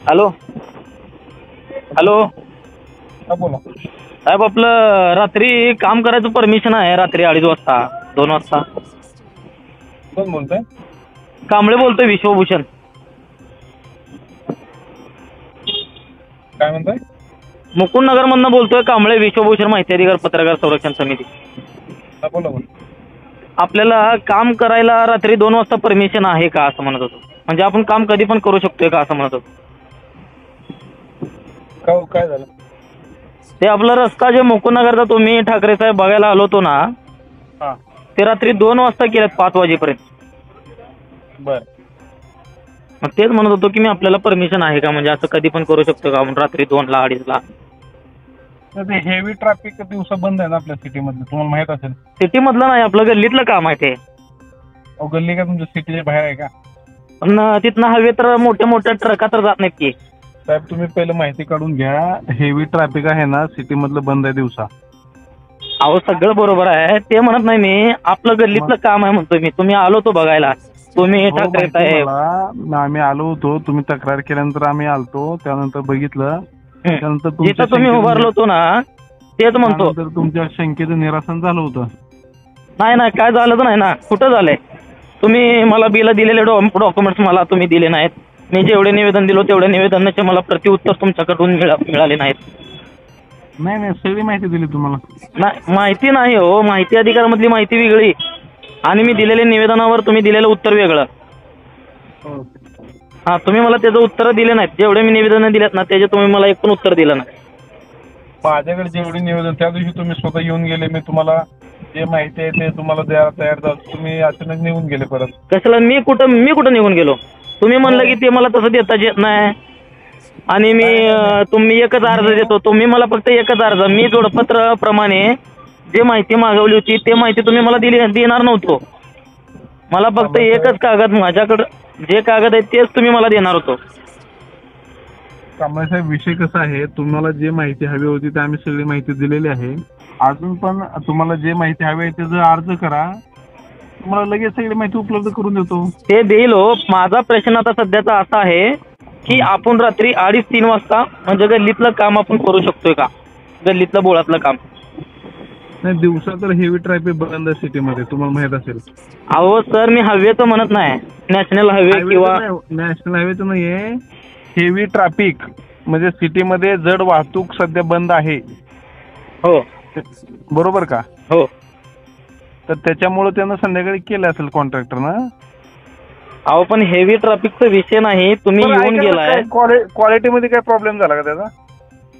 Hello hello बोला साहेब, आपलं रात्री काम करायचं परमिशन आहे, रात्री 2:30 वाजता 2 वाजता. कोण बोलतोय? कांबळे बोलतोय, विश्वभूषण. काय म्हणताय? मुकुंदनगर मधनं बोलतोय, कांबळे विश्वभूषण माहिती अधिकार पत्रकार संरक्षण समिती. बोला. आपल्याला काम करायला रात्री 2 वाजता परमिशन आहे का असं म्हणत होतो. म्हणजे आपण काम कधी पण करू शकतोय का असं म्हणत होतो. काय झालं? ते आपला रस्ता जे मुकुंदनगरचा तुम्ही ठाकरे साहेब बघायला आलो होतो ना, ते रात्री 2 वाजता केलं 5 वाजेपर्यंत. बर. मग तेच म्हणत होतो की मी आपल्याला परमिशन आहे का, म्हणजे असं कधी पण करू शकतो का आपण रात्री 2ला 2:30ला. ते हेवी ट्रॅफिक दिवसा बंद आहे ना आपल्या सिटीमधलं, तुम्हाला माहित असेल. सिटी मधलं नाही, आपलं गल्लीतलं काम आहे ते. गल्ली का तुमच्या सिटीच्या बाहेर आहे का? पण तिथनं हवे तर मोठ्या मोठ्या ट्रका तर जात नाहीत की. साहेब तुम्ही पहिलं माहिती काढून घ्या, हेवी ट्रॅफिक आहे ना सिटी मधलं बंद आहे दिवसा. अहो सगळं बरोबर आहे, ते म्हणत नाही मी, आपलं गल्लीतलं काम आहे म्हणतोय मी. तुम्ही आलो तो बघायला, तुम्ही ठाकरे साहेब. आम्ही आलो होतो, तुम्ही तक्रार केल्यानंतर आम्ही आलतो, त्यानंतर बघितलं, त्यानंतर जिथं तुम्ही उभारलो होतो ना तेच म्हणतो. तुमच्या शंकेचं निरासन झालं होतं. नाही काय झालं तर नाही ना, कुठं झालंय? तुम्ही मला बिल दिलेले डॉक्युमेंट्स मला तुम्ही दिले नाहीत. मी जेवढे निवेदन दिलो तेवढ्या निवेदनाचे मला प्रतिउत्तर तुमच्याकडून मिळाले नाहीत. नाही सगळी माहिती दिली तुम्हाला. नाही माहिती नाही हो, माहिती अधिकारामधली माहिती वेगळी आणि मी दिलेल्या निवेदनावर तुम्ही दिलेलं उत्तर वेगळं. हा, तुम्ही मला त्याचं उत्तर दिले नाहीत. जेवढे मी निवेदन दिलेत ना त्याचे तुम्ही मला एक पण उत्तर दिलं नाही. माझ्याकडे जेवढी निवेदन त्या दिवशी तुम्ही स्वतः येऊन गेले, मी तुम्हाला जे माहिती आहे ते तुम्हाला द्यायला तयार झालो, तुम्ही अचानक निघून गेले परत. कशाला? मी कुठं निघून गेलो? तुम्ही म्हणलं की ते मला तसं देता येत नाही आणि तुम्ही एकच अर्ज देतो. तुम्ही मला फक्त एकच अर्ज, मी जोडपत्र प्रमाणे जे माहिती मागवली होती ते माहिती तुम्ही मला देणार नव्हतो. मला फक्त एकच कागद, माझ्याकडं जे कागद आहेत तेच तुम्ही मला देणार होतो. कांबळे साहेब विषय कसा आहे, तुम्हाला जे माहिती हवी होती ते आम्ही सगळी माहिती दिलेली आहे. अजून पण तुम्हाला जे माहिती हवी आहे त्याचा अर्ज करा, तुम्हाला लगेच सगळी माहिती उपलब्ध करून देतो. ते देईल हो. माझा प्रश्न आता सध्याचा असा आहे की आपण रात्री 2:30-3 वाजता म्हणजे गल्लीतलं काम आपण करू शकतोय का? गल्लीतलं बोळातलं काम. नाही, दिवसा तर हेवी ट्रॅफिक बंद आहे सिटीमध्ये, तुम्हाला माहित असेल. अहो सर, मी हायवेचं म्हणत नाही, नॅशनल हायवे किंवा नॅशनल हायवेचं नाहीये, हेवी ट्रॅफिक म्हणजे सिटीमध्ये जड वाहतूक सध्या बंद आहे. हो बरोबर का? हो. तर त्याच्यामुळे त्यानं संध्याकाळी केलं असेल कॉन्ट्रॅक्टरनं. अहो पण हेवी ट्रॅफिकचा विषय नाही, तुम्ही येऊन गेलाय. क्वालिटीमध्ये काय प्रॉब्लेम झाला का त्याचा?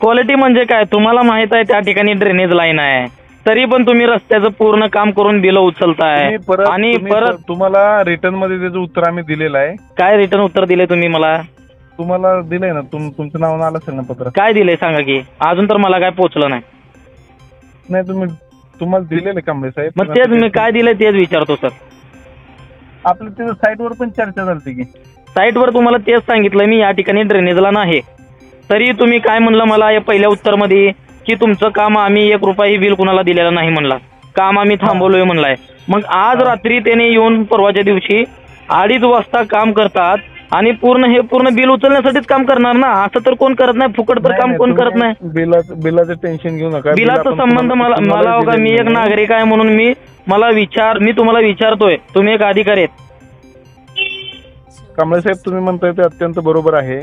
क्वालिटी म्हणजे काय? तुम्हाला माहित आहे त्या ठिकाणी ड्रेनेज लाईन आहे, तरी पण तुम्ही रस्त्याचं पूर्ण काम करून बिल उचलताय. आणि परत तुम्हाला रिटर्न मध्ये त्याचं उत्तर आम्ही दिलेलं आहे. काय रिटर्न उत्तर दिले तुम्ही मला? तुम्हाला दिलंय ना, तुमच्या नावानं आलं असेल ना पत्र. काय दिलंय सांगा की? अजून तर मला काय पोहोचलं नाही. तुम्हाला दिलेलं कांबळे साहेब. मग तेच मी काय दिलंय तेच विचारतो सर. आपलं त्याचं साईटवर पण चर्चा झाली की. साईटवर तुम्हाला तेच सांगितलं मी, या ठिकाणी ड्रेनेजला नाही. तरी तुम्ही काय म्हणलं मला या पहिल्या उत्तरमध्ये की तुमचं काम आम्ही 1 रुपयाही बिल कुणाला दिलेलं नाही म्हणला, काम आम्ही थांबवलोय म्हणलाय. मग आज रात्री त्याने येऊन परवाच्या दिवशी 2:30 वाजता काम करतात आणि पूर्ण बिल उचलण्यासाठीच काम करणार ना? असं तर कोण करत नाही, फुकट तर काम कोण करत नाही. बिलाचं टेन्शन घेऊ नका. बिलाचा संबंध मला होगा, मी एक नागरिक आहे म्हणून मी तुम्हाला विचारतोय, तुम्ही एक अधिकारी आहेत. कांबळे साहेब तुम्ही म्हणताय ते अत्यंत बरोबर आहे.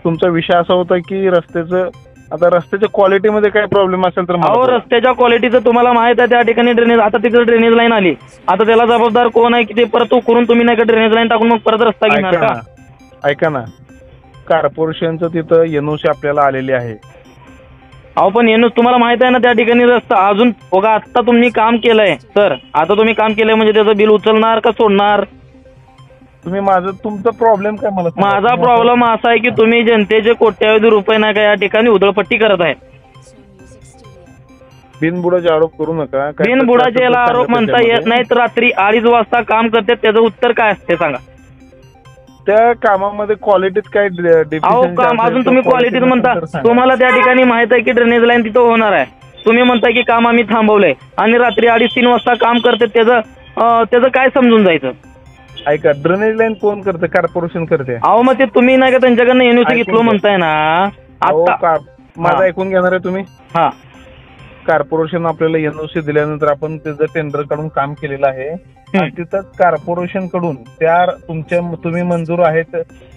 तुमचा विषय असा होता की रस्त्याच्या क्वालिटीमध्ये काय प्रॉब्लेम असेल तर. अहो रस्त्याच्या क्वालिटीचं तुम्हाला माहित आहे, त्या ठिकाणी ड्रेनेज, आता तिथे ड्रेनेज लाईन आली, आता त्याला जबाबदार कोण आहे की ते परत करून तुम्ही नाही का ड्रेनेज लाईन टाकून मग परत रस्ता घेणार का? ऐका ना, कॉर्पोरेशनचं तिथं एनओसी आपल्याला आलेली आहे. अहो पण एनओसी तुम्हाला माहित आहे ना, त्या ठिकाणी रस्ता अजून बघा, आता तुम्ही काम केलंय सर, आता तुम्ही काम केलंय म्हणजे त्याचं बिल उचलणार का सोडणार? तुमचा प्रॉब्लेम काय? माझा प्रॉब्लेम असा आहे की तुम्ही जनतेचे कोट्यावधी रुपये नाही का या ठिकाणी उधळपट्टी करत आहे. बिनबुडाचे आरोप करू नका. बिनबुडाचे याला आरोप म्हणता येत नाहीत. रात्री 2:30 वाजता काम करते, त्याचं उत्तर काय असते सांगा? त्या कामामध्ये क्वालिटीत काय? अजून तुम्ही क्वालिटीत म्हणता. तुम्हाला त्या ठिकाणी माहित आहे की ड्रेनेज लाईन तिथं होणार आहे, तुम्ही म्हणताय की काम आम्ही थांबवलंय आणि रात्री 2:30-3 वाजता काम करते, त्याचं काय समजून जायचं? ऐका, ड्रेनेज लाईन कोण करते? कॉर्पोरेशन करते. अहो मग ते तुम्ही नाही का त्यांच्याकडनं एनओसी ऐकून घेतलो घ्या. म्हणताय ना अहो, आता. माझं हा. ऐकून घेणार आहे तुम्ही? हा कॉर्पोरेशन आपल्याला एनओसी दिल्यानंतर आपण त्याचं टेंडर काढून काम केलेलं आहे. आणि तिथं कॉर्पोरेशन कडून त्या तुम्ही मंजूर आहेत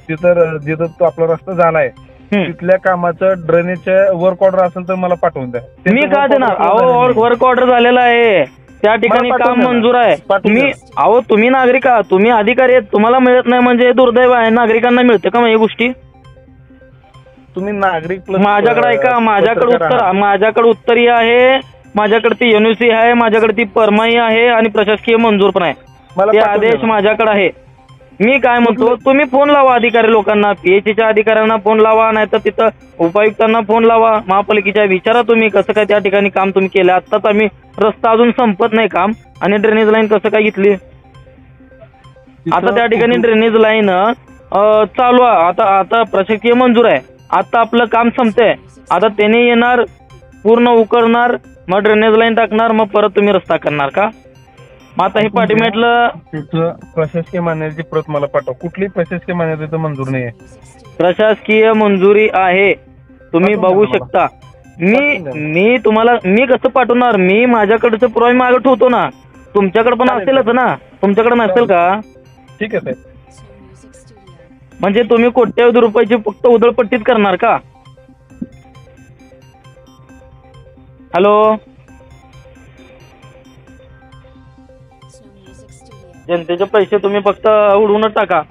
तिथं जिथं तो आपला रस्ता झालाय तिथल्या कामाचं ड्रेनेजच्या वर्क ऑर्डर असेल तर मला पाठवून द्या. मी का देणार? अहो वर्क ऑर्डर झालेला आहे त्या ठिकाणी, मला काम पाठवून द्या. मंजूर आहे. पाठवून तुम्ही द्या. अहो तुम्ही नागरिक आहात, तुम्ही अधिकारी आहेत, तुम्हाला मिळत नाही म्हणजे दुर्दैव आहे. नागरिकांना मिळते का मग या गोष्टी? तुम्ही नागरिक plus माझ्याकडे ऐका, माझ्याकडे पत्रकार उत्तर, आहात. माझ्याकडे उत्तरी आहे, माझ्याकडे ती एनओसी आहे, माझ्याकडे ती परमाई आहे आणि प्रशासकीय मंजूर पण आहे. मला ते पाठवून आदेश द्या. माझ्याकडे आहे. मी काय म्हणतो, तुम्ही फोन लावा अधिकारी लोकांना, पीएचईच्या अधिकाऱ्यांना फोन लावा, नाही तर तिथं उपायुक्तांना फोन लावा, महापालिकेच्या विचारा तुम्ही कसं काय त्या ठिकाणी काम तुम्ही केलं. आत्ताच आम्ही रस्ता अजून संपत नाही काम आणि ड्रेनेज लाईन कसं काय घेतली. आता त्या ठिकाणी ड्रेनेज लाईन चालू आहे. आता प्रशासकीय मंजूर आहे. आता आपलं काम संपतंय. आता त्याने येणार, पूर्ण उकरणार, मग ड्रेनेज लाईन टाकणार, मग परत तुम्ही रस्ता करणार का? मग आता हे पाठीमेटलं तिथं प्रशासकीय मान्यतेची प्रत मला पाठवा. कुठली प्रशासकीय मान्यता मंजूर नाही आहे. प्रशासकीय मंजुरी आहे, तुम्ही पाठवून बघू द्या शकता. पाठवून मी तुम्हाला मी कसं पाठवणार? मी माझ्याकडचं पुरावे मागे ठेवतो ना. तुमच्याकडे पण चालेल. असेलच ना? तुमच्याकडे नसेल का? ठीक आहे साहेब. म्हणजे तुम्ही कोट्यवधी रुपयाची फक्त उधळपट्टीच करणार का? हॅलो, जनतेचे पैसे तुम्ही फक्त उडवूनच टाका.